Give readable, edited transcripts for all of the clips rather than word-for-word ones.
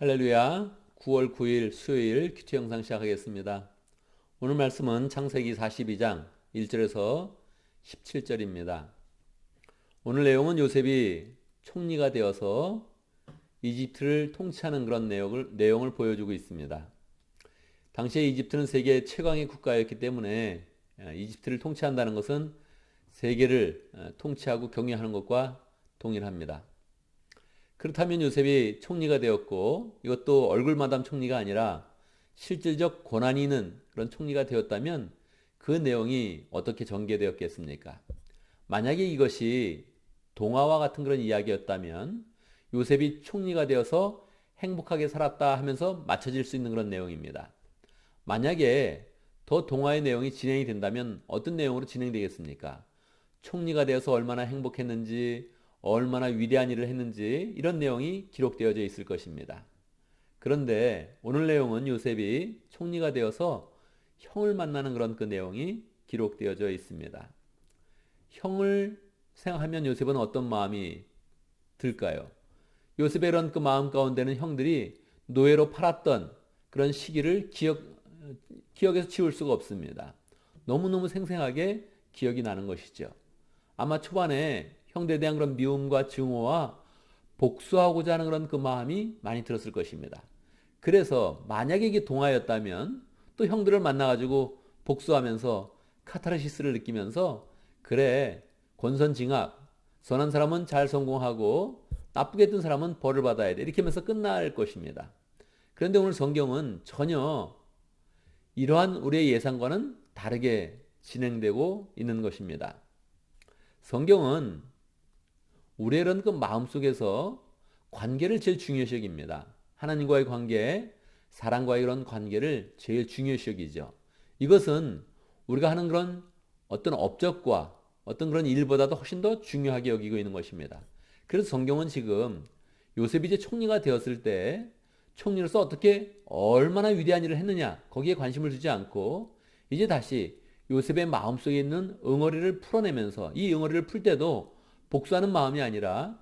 할렐루야. 9월 9일 수요일 큐티 영상 시작하겠습니다. 오늘 말씀은 창세기 42장 1절에서 17절입니다. 오늘 내용은 요셉이 총리가 되어서 이집트를 통치하는 그런 내용을 보여주고 있습니다. 당시에 이집트는 세계 최강의 국가였기 때문에 이집트를 통치한다는 것은 세계를 통치하고 경유하는 것과 동일합니다. 그렇다면 요셉이 총리가 되었고 이것도 얼굴마담 총리가 아니라 실질적 권한이 있는 그런 총리가 되었다면 그 내용이 어떻게 전개되었겠습니까? 만약에 이것이 동화와 같은 그런 이야기였다면 요셉이 총리가 되어서 행복하게 살았다 하면서 맞춰질 수 있는 그런 내용입니다. 만약에 더 동화의 내용이 진행이 된다면 어떤 내용으로 진행되겠습니까? 총리가 되어서 얼마나 행복했는지, 얼마나 위대한 일을 했는지 이런 내용이 기록되어져 있을 것입니다. 그런데 오늘 내용은 요셉이 총리가 되어서 형을 만나는 그런 그 내용이 기록되어져 있습니다. 형을 생각하면 요셉은 어떤 마음이 들까요? 요셉의 그런 그 마음 가운데는 형들이 노예로 팔았던 그런 시기를 기억에서 지울 수가 없습니다. 너무너무 생생하게 기억이 나는 것이죠. 아마 초반에 형들에 대한 그런 미움과 증오와 복수하고자 하는 그런 그 마음이 많이 들었을 것입니다. 그래서 만약에 이게 동화였다면 또 형들을 만나가지고 복수하면서 카타르시스를 느끼면서 그래, 권선징악, 선한 사람은 잘 성공하고 나쁘게 했던 사람은 벌을 받아야 돼, 이렇게 하면서 끝날 것입니다. 그런데 오늘 성경은 전혀 이러한 우리의 예상과는 다르게 진행되고 있는 것입니다. 성경은 우리의 이런 그 마음속에서 관계를 제일 중요시 여깁니다. 하나님과의 관계, 사람과의 그런 관계를 제일 중요시 여기죠. 이것은 우리가 하는 그런 어떤 업적과 어떤 그런 일보다도 훨씬 더 중요하게 여기고 있는 것입니다. 그래서 성경은 지금 요셉이 이제 총리가 되었을 때 총리로서 어떻게 얼마나 위대한 일을 했느냐 거기에 관심을 두지 않고 이제 다시 요셉의 마음속에 있는 응어리를 풀어내면서 이 응어리를 풀 때도 복수하는 마음이 아니라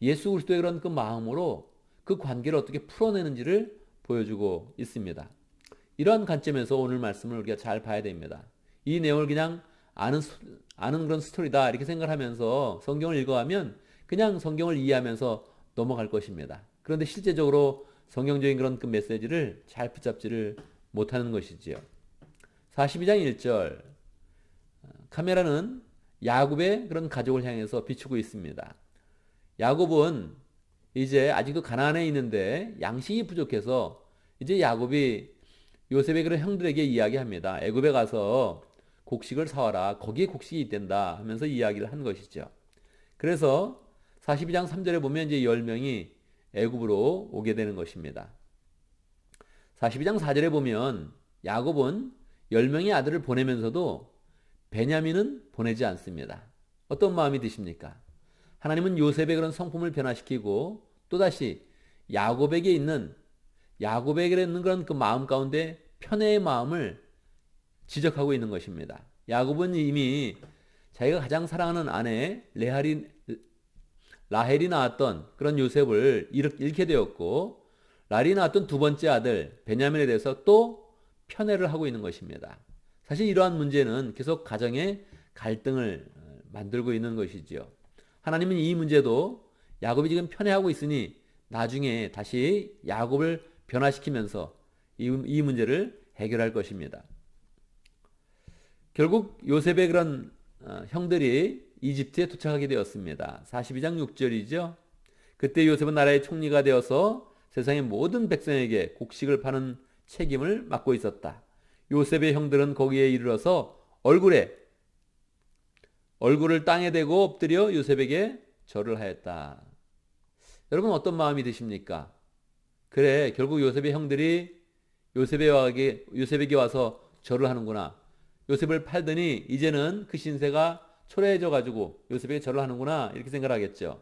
예수 그리스도의 그런 그 마음으로 그 관계를 어떻게 풀어내는지를 보여주고 있습니다. 이러한 관점에서 오늘 말씀을 우리가 잘 봐야 됩니다. 이 내용을 그냥 아는 그런 스토리다 이렇게 생각하면서 성경을 읽어가면 그냥 성경을 이해하면서 넘어갈 것입니다. 그런데 실제적으로 성경적인 그런 그 메시지를 잘 붙잡지를 못하는 것이지요. 42장 1절 카메라는 야곱의 그런 가족을 향해서 비추고 있습니다. 야곱은 이제 아직도 가나안에 있는데 양식이 부족해서 이제 야곱이 요셉의 그런 형들에게 이야기합니다. 애굽에 가서 곡식을 사와라. 거기에 곡식이 있단다 하면서 이야기를 한 것이죠. 그래서 42장 3절에 보면 이제 10명이 애굽으로 오게 되는 것입니다. 42장 4절에 보면 야곱은 10명의 아들을 보내면서도 베냐민은 보내지 않습니다. 어떤 마음이 드십니까? 하나님은 요셉의 그런 성품을 변화시키고 또다시 야곱에게 있는 그런 그 마음 가운데 편애의 마음을 지적하고 있는 것입니다. 야곱은 이미 자기가 가장 사랑하는 아내 라헬이 낳았던 그런 요셉을 잃게 되었고 라헬이 낳았던 두 번째 아들 베냐민에 대해서 또 편애를 하고 있는 것입니다. 사실 이러한 문제는 계속 가정의 갈등을 만들고 있는 것이지요. 하나님은 이 문제도 야곱이 지금 편애하고 있으니 나중에 다시 야곱을 변화시키면서 이 문제를 해결할 것입니다. 결국 요셉의 그런 형들이 이집트에 도착하게 되었습니다. 42장 6절이죠. 그때 요셉은 나라의 총리가 되어서 세상의 모든 백성에게 곡식을 파는 책임을 맡고 있었다. 요셉의 형들은 거기에 이르러서 얼굴을 땅에 대고 엎드려 요셉에게 절을 하였다. 여러분 어떤 마음이 드십니까? 그래, 결국 요셉의 형들이 요셉에게 와서 절을 하는구나. 요셉을 팔더니 이제는 그 신세가 초라해져 가지고 요셉에게 절을 하는구나 이렇게 생각을 하겠죠.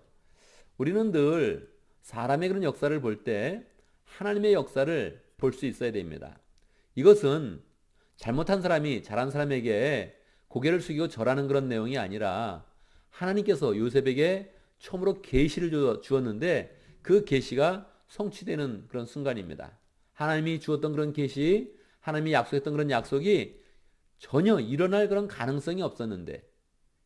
우리는 늘 사람의 그런 역사를 볼 때 하나님의 역사를 볼 수 있어야 됩니다. 이것은 잘못한 사람이 잘한 사람에게 고개를 숙이고 절하는 그런 내용이 아니라 하나님께서 요셉에게 처음으로 계시를 주었는데 그 계시가 성취되는 그런 순간입니다. 하나님이 주었던 그런 계시, 하나님이 약속했던 그런 약속이 전혀 일어날 그런 가능성이 없었는데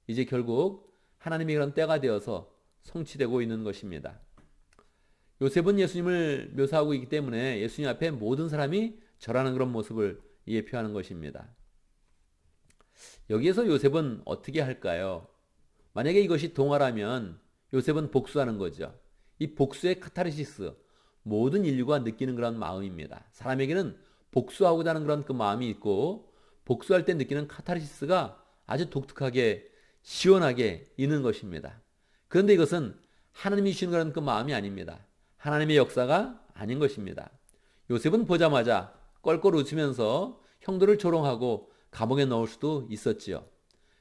이제 결국 하나님의 그런 때가 되어서 성취되고 있는 것입니다. 요셉은 예수님을 묘사하고 있기 때문에 예수님 앞에 모든 사람이 절하는 그런 모습을 예표하는 것입니다. 여기에서 요셉은 어떻게 할까요? 만약에 이것이 동화라면 요셉은 복수하는 거죠. 이 복수의 카타르시스, 모든 인류가 느끼는 그런 마음입니다. 사람에게는 복수하고자 하는 그런 그 마음이 있고 복수할 때 느끼는 카타르시스가 아주 독특하게 시원하게 있는 것입니다. 그런데 이것은 하나님이 주시는 그런 그 마음이 아닙니다. 하나님의 역사가 아닌 것입니다. 요셉은 보자마자 껄껄 웃으면서 형들을 조롱하고 감옥에 넣을 수도 있었지요.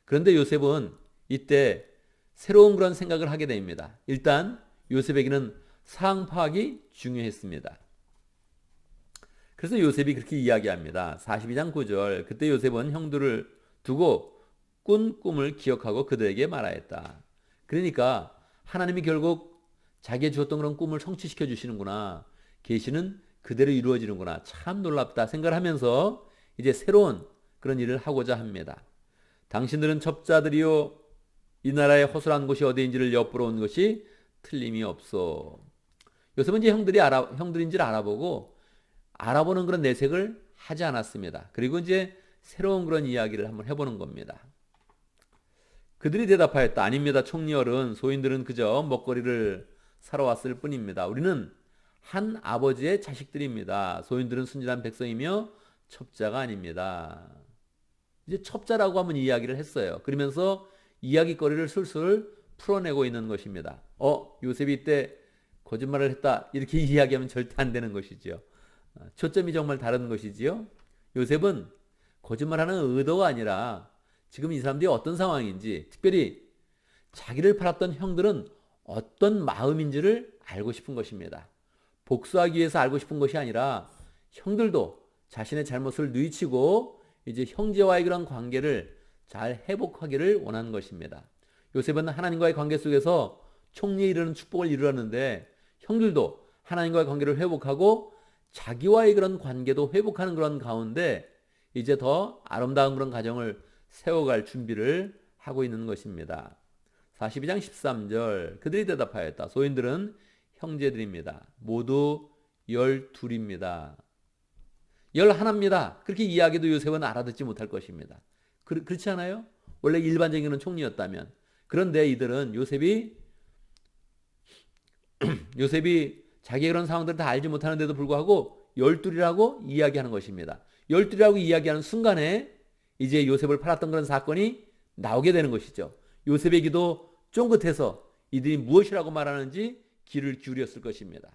그런데 요셉은 이때 새로운 그런 생각을 하게 됩니다. 일단 요셉에게는 상황 파악이 중요했습니다. 그래서 요셉이 그렇게 이야기합니다. 42장 9절. 그때 요셉은 형들을 두고 꾼 꿈을 기억하고 그들에게 말하였다. 그러니까 하나님이 결국 자기의 주었던 그런 꿈을 성취시켜 주시는구나. 계시는 그대로 이루어지는구나. 참 놀랍다 생각을 하면서 이제 새로운 그런 일을 하고자 합니다. 당신들은 첩자들이요 이 나라의 허술한 곳이 어디인지를 엿보러 온 것이 틀림이 없어. 요셉은 이제 형들인지를 알아보는 그런 내색을 하지 않았습니다. 그리고 이제 새로운 그런 이야기를 한번 해보는 겁니다. 그들이 대답하였다. 아닙니다. 총리어른, 소인들은 그저 먹거리를 사러 왔을 뿐입니다. 우리는 한 아버지의 자식들입니다. 소인들은 순진한 백성이며 첩자가 아닙니다. 이제 첩자라고 한번 이야기를 했어요. 그러면서 이야기거리를 술술 풀어내고 있는 것입니다. 요셉이 이때 거짓말을 했다 이렇게 이야기하면 절대 안 되는 것이지요. 초점이 정말 다른 것이지요. 요셉은 거짓말하는 의도가 아니라 지금 이 사람들이 어떤 상황인지, 특별히 자기를 팔았던 형들은 어떤 마음인지를 알고 싶은 것입니다. 복수하기 위해서 알고 싶은 것이 아니라 형들도 자신의 잘못을 뉘우치고 이제 형제와의 그런 관계를 잘 회복하기를 원하는 것입니다. 요셉은 하나님과의 관계 속에서 총리에 이르는 축복을 이루었는데 형들도 하나님과의 관계를 회복하고 자기와의 그런 관계도 회복하는 그런 가운데 이제 더 아름다운 그런 가정을 세워갈 준비를 하고 있는 것입니다. 42장 13절. 그들이 대답하였다. 소인들은 형제들입니다. 모두 12입니다. 11입니다. 그렇게 이야기도 요셉은 알아듣지 못할 것입니다. 그렇지 않아요? 원래 일반적인 총리였다면. 그런데 이들은 요셉이 자기의 그런 상황들을 다 알지 못하는데도 불구하고 12이라고 이야기하는 것입니다. 12이라고 이야기하는 순간에 이제 요셉을 팔았던 그런 사건이 나오게 되는 것이죠. 요셉의 귀도 쫑긋해서 이들이 무엇이라고 말하는지 귀를 기울였을 것입니다.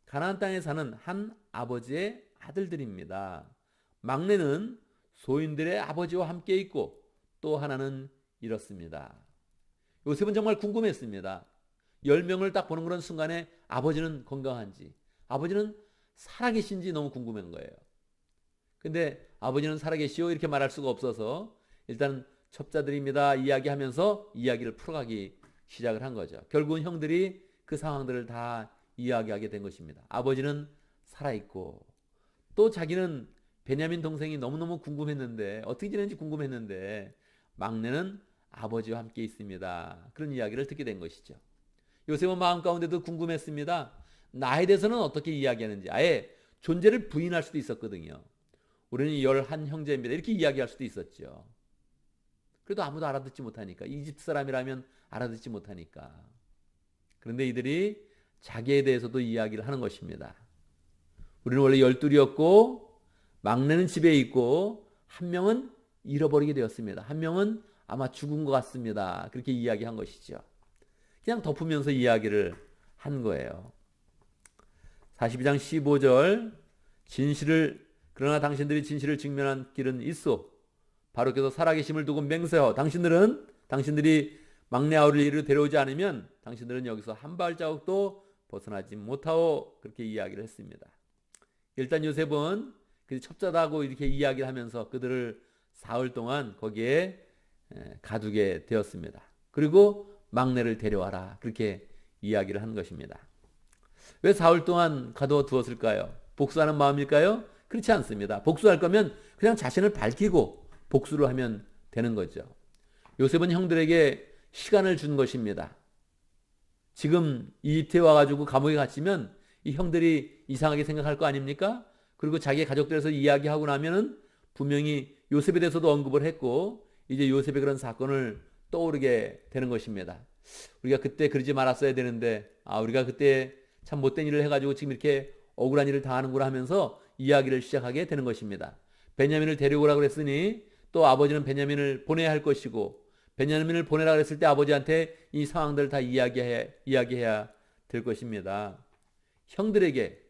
가나안 땅에 사는 한 아버지의 아들들입니다. 막내는 소인들의 아버지와 함께 있고 또 하나는 이렇습니다. 요셉은 정말 궁금했습니다. 10명을 딱 보는 그런 순간에 아버지는 건강한지, 아버지는 살아계신지 너무 궁금한 거예요. 근데 아버지는 살아계시오 이렇게 말할 수가 없어서 일단 첩자들입니다 이야기하면서 이야기를 풀어가기 시작을 한 거죠. 결국은 형들이 그 상황들을 다 이야기하게 된 것입니다. 아버지는 살아있고 또 자기는 베냐민 동생이 너무너무 궁금했는데 어떻게 지내는지 궁금했는데 막내는 아버지와 함께 있습니다. 그런 이야기를 듣게 된 것이죠. 요셉은 마음 가운데도 궁금했습니다. 나에 대해서는 어떻게 이야기하는지 아예 존재를 부인할 수도 있었거든요. 우리는 11 형제입니다. 이렇게 이야기할 수도 있었죠. 그래도 아무도 알아듣지 못하니까. 이집트 사람이라면 알아듣지 못하니까. 그런데 이들이 자기에 대해서도 이야기를 하는 것입니다. 우리는 원래 12이었고 막내는 집에 있고 한 명은 잃어버리게 되었습니다. 한 명은 아마 죽은 것 같습니다. 그렇게 이야기한 것이죠. 그냥 덮으면서 이야기를 한 거예요. 42장 15절 그러나 당신들이 진실을 직면한 길은 있어. 바로께서 살아계심을 두고 맹세하오. 당신들이 막내 아우를 이리로 데려오지 않으면 당신들은 여기서 한 발자국도 벗어나지 못하오. 그렇게 이야기를 했습니다. 일단 요셉은 그 첩자다고 이렇게 이야기를 하면서 그들을 사흘 동안 거기에 가두게 되었습니다. 그리고 막내를 데려와라. 그렇게 이야기를 한 것입니다. 왜 사흘 동안 가둬 두었을까요? 복수하는 마음일까요? 그렇지 않습니다. 복수할 거면 그냥 자신을 밝히고 복수를 하면 되는 거죠. 요셉은 형들에게 시간을 준 것입니다. 지금 이집트에 와가지고 감옥에 갇히면 이 형들이 이상하게 생각할 거 아닙니까? 그리고 자기 가족들에서 이야기하고 나면은 분명히 요셉에 대해서도 언급을 했고 이제 요셉의 그런 사건을 떠오르게 되는 것입니다. 우리가 그때 그러지 말았어야 되는데 우리가 그때 참 못된 일을 해가지고 지금 이렇게 억울한 일을 당하는구나 하면서 이야기를 시작하게 되는 것입니다. 베냐민을 데려오라고 그랬으니 또 아버지는 베냐민을 보내야 할 것이고 베냐민을 보내라 그랬을 때 아버지한테 이 상황들을 다 이야기해야 될 것입니다. 형들에게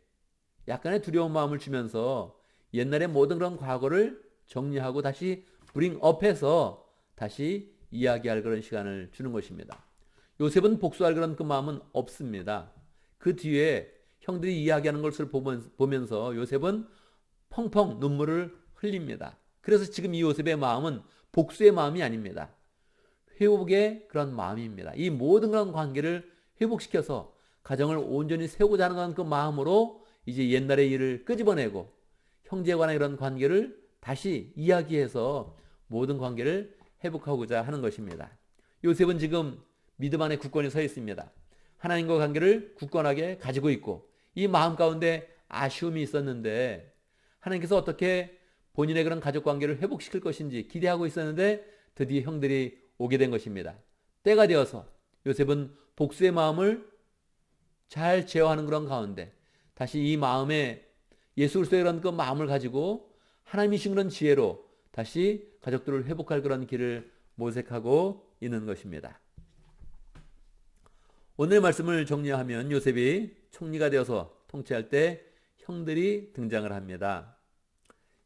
약간의 두려운 마음을 주면서 옛날의 모든 그런 과거를 정리하고 다시 브링업해서 다시 이야기할 그런 시간을 주는 것입니다. 요셉은 복수할 그런 그 마음은 없습니다. 그 뒤에 형들이 이야기하는 것을 보면서 요셉은 펑펑 눈물을 흘립니다. 그래서 지금 이 요셉의 마음은 복수의 마음이 아닙니다. 회복의 그런 마음입니다. 이 모든 그런 관계를 회복시켜서 가정을 온전히 세우고자 하는 그 마음으로 이제 옛날의 일을 끄집어내고 형제에 관한 이런 관계를 다시 이야기해서 모든 관계를 회복하고자 하는 것입니다. 요셉은 지금 믿음 안에 굳건히 서 있습니다. 하나님과 관계를 굳건하게 가지고 있고 이 마음 가운데 아쉬움이 있었는데 하나님께서 어떻게 본인의 그런 가족 관계를 회복시킬 것인지 기대하고 있었는데 드디어 형들이 오게 된 것입니다. 때가 되어서 요셉은 복수의 마음을 잘 제어하는 그런 가운데 다시 이 마음에 예수 그리스도의 그런 그 마음을 가지고 하나님이신 그런 지혜로 다시 가족들을 회복할 그런 길을 모색하고 있는 것입니다. 오늘의 말씀을 정리하면 요셉이 총리가 되어서 통치할 때 형들이 등장을 합니다.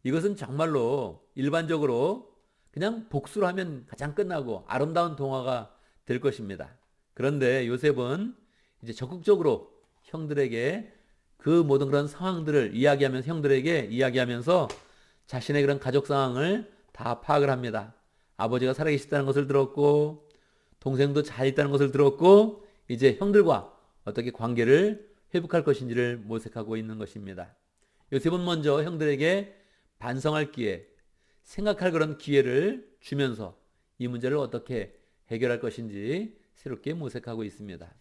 이것은 정말로 일반적으로 그냥 복수를 하면 가장 끝나고 아름다운 동화가 될 것입니다. 그런데 요셉은 이제 적극적으로 형들에게 그 모든 그런 상황들을 이야기하면서 형들에게 이야기하면서 자신의 그런 가족 상황을 다 파악을 합니다. 아버지가 살아계시다는 것을 들었고 동생도 잘 있다는 것을 들었고 이제 형들과 어떻게 관계를 회복할 것인지를 모색하고 있는 것입니다. 요셉은 먼저 형들에게 반성할 기회, 생각할 그런 기회를 주면서 이 문제를 어떻게 해결할 것인지 새롭게 모색하고 있습니다.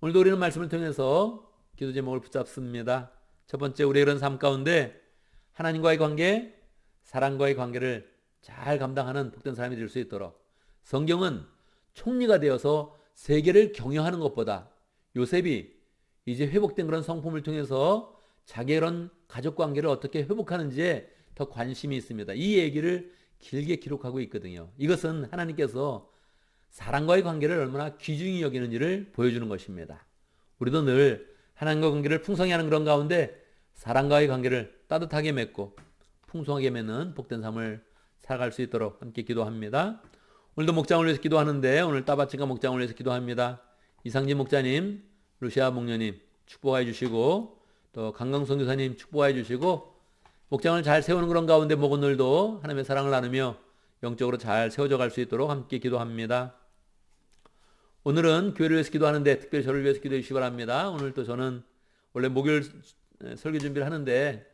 오늘도 우리는 말씀을 통해서 기도 제목을 붙잡습니다. 첫 번째, 우리의 그런 삶 가운데 하나님과의 관계, 사랑과의 관계를 잘 감당하는 복된 사람이 될 수 있도록 성경은 총리가 되어서 세계를 경영하는 것보다 요셉이 이제 회복된 그런 성품을 통해서 자기의 그런 가족 관계를 어떻게 회복하는지에 더 관심이 있습니다. 이 얘기를 길게 기록하고 있거든요. 이것은 하나님께서 사랑과의 관계를 얼마나 귀중히 여기는지를 보여주는 것입니다. 우리도 늘 하나님과 관계를 풍성히 하는 그런 가운데 사랑과의 관계를 따뜻하게 맺고 풍성하게 맺는 복된 삶을 살아갈 수 있도록 함께 기도합니다. 오늘도 목장을 위해서 기도하는데 오늘 따바친가 목장을 위해서 기도합니다. 이상진 목자님, 루시아 목녀님 축복해 주시고 또 강강성 교사님 축복해 주시고 목장을 잘 세우는 그런 가운데 목원들도 하나님의 사랑을 나누며 영적으로 잘 세워져 갈 수 있도록 함께 기도합니다. 오늘은 교회를 위해서 기도하는데 특별히 저를 위해서 기도해 주시기 바랍니다. 오늘 또 저는 원래 목요일 설교 준비를 하는데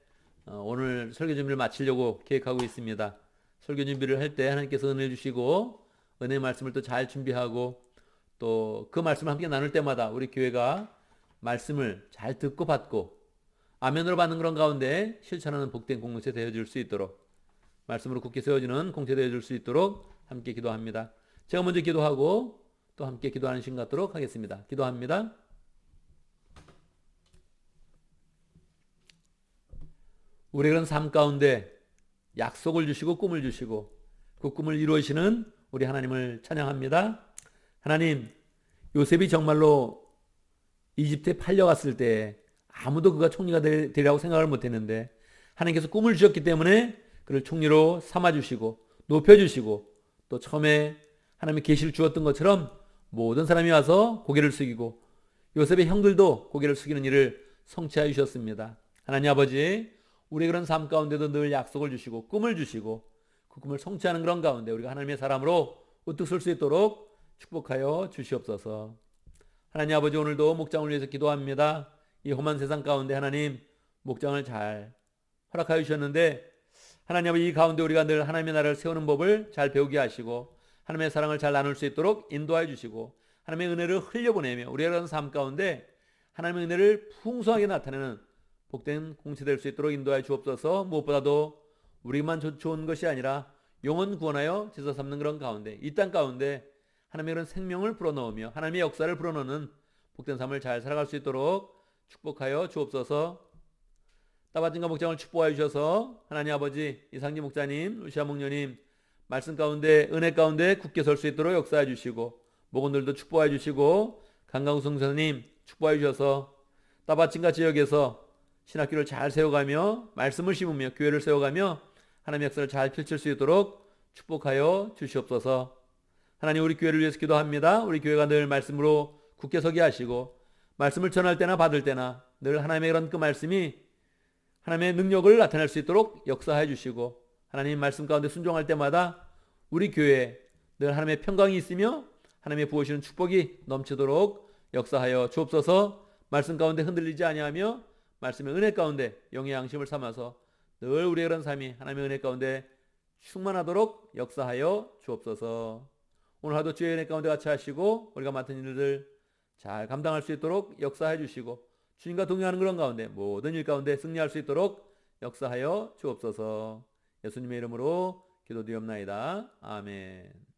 오늘 설교 준비를 마치려고 계획하고 있습니다. 설교 준비를 할 때 하나님께서 은혜 주시고 은혜의 말씀을 또 잘 준비하고 또 그 말씀을 함께 나눌 때마다 우리 교회가 말씀을 잘 듣고 받고 아멘으로 받는 그런 가운데 실천하는 복된 공동체 되어줄 수 있도록 말씀으로 굳게 세워지는 공동체 되어줄 수 있도록 함께 기도합니다. 제가 먼저 기도하고 또 함께 기도하는 시간 갖도록 하겠습니다. 기도합니다. 우리 그런 삶 가운데 약속을 주시고 꿈을 주시고 그 꿈을 이루시는 우리 하나님을 찬양합니다. 하나님, 요셉이 정말로 이집트에 팔려갔을 때 아무도 그가 총리가 되리라고 생각을 못했는데 하나님께서 꿈을 주셨기 때문에 그를 총리로 삼아주시고 높여주시고 또 처음에 하나님의 계시를 주었던 것처럼 모든 사람이 와서 고개를 숙이고 요셉의 형들도 고개를 숙이는 일을 성취하여 주셨습니다. 하나님 아버지, 우리의 그런 삶 가운데도 늘 약속을 주시고 꿈을 주시고 그 꿈을 성취하는 그런 가운데 우리가 하나님의 사람으로 우뚝 설 수 있도록 축복하여 주시옵소서. 하나님 아버지, 오늘도 목장을 위해서 기도합니다. 이 험한 세상 가운데 하나님 목장을 잘 허락하여 주셨는데, 하나님 아버지, 이 가운데 우리가 늘 하나님의 나라를 세우는 법을 잘 배우게 하시고 하나님의 사랑을 잘 나눌 수 있도록 인도하여 주시고 하나님의 은혜를 흘려보내며 우리의 그런 삶 가운데 하나님의 은혜를 풍성하게 나타내는 복된 공체될 수 있도록 인도하여 주옵소서. 무엇보다도 우리만 좋은 것이 아니라 영혼 구원하여 제사 삼는 그런 가운데, 이 땅 가운데 하나님의 그런 생명을 불어넣으며 하나님의 역사를 불어넣는 복된 삶을 잘 살아갈 수 있도록 축복하여 주옵소서. 따바진과 목장을 축복하여 주셔서 하나님 아버지, 이상지 목자님, 루시아 목녀님 말씀 가운데, 은혜 가운데 굳게 설 수 있도록 역사해 주시고, 목원들도 축복해 주시고, 강강우 선생님 축복해 주셔서 따바진과 지역에서 신학교를 잘 세워가며 말씀을 심으며 교회를 세워가며 하나님의 역사를 잘 펼칠 수 있도록 축복하여 주시옵소서. 하나님, 우리 교회를 위해서 기도합니다. 우리 교회가 늘 말씀으로 굳게 서게 하시고 말씀을 전할 때나 받을 때나 늘 하나님의 그런 그 말씀이 하나님의 능력을 나타낼 수 있도록 역사해 주시고, 하나님 말씀 가운데 순종할 때마다 우리 교회에 늘 하나님의 평강이 있으며 하나님의 부으시는 축복이 넘치도록 역사하여 주옵소서. 말씀 가운데 흔들리지 아니하며 말씀의 은혜 가운데 영의 양심을 삼아서 늘 우리의 그런 삶이 하나님의 은혜 가운데 충만하도록 역사하여 주옵소서. 오늘 하루 주의 은혜 가운데 같이 하시고 우리가 맡은 일들 잘 감당할 수 있도록 역사해 주시고, 주님과 동행하는 그런 가운데 모든 일 가운데 승리할 수 있도록 역사하여 주옵소서. 예수님의 이름으로 기도드리옵나이다. 아멘.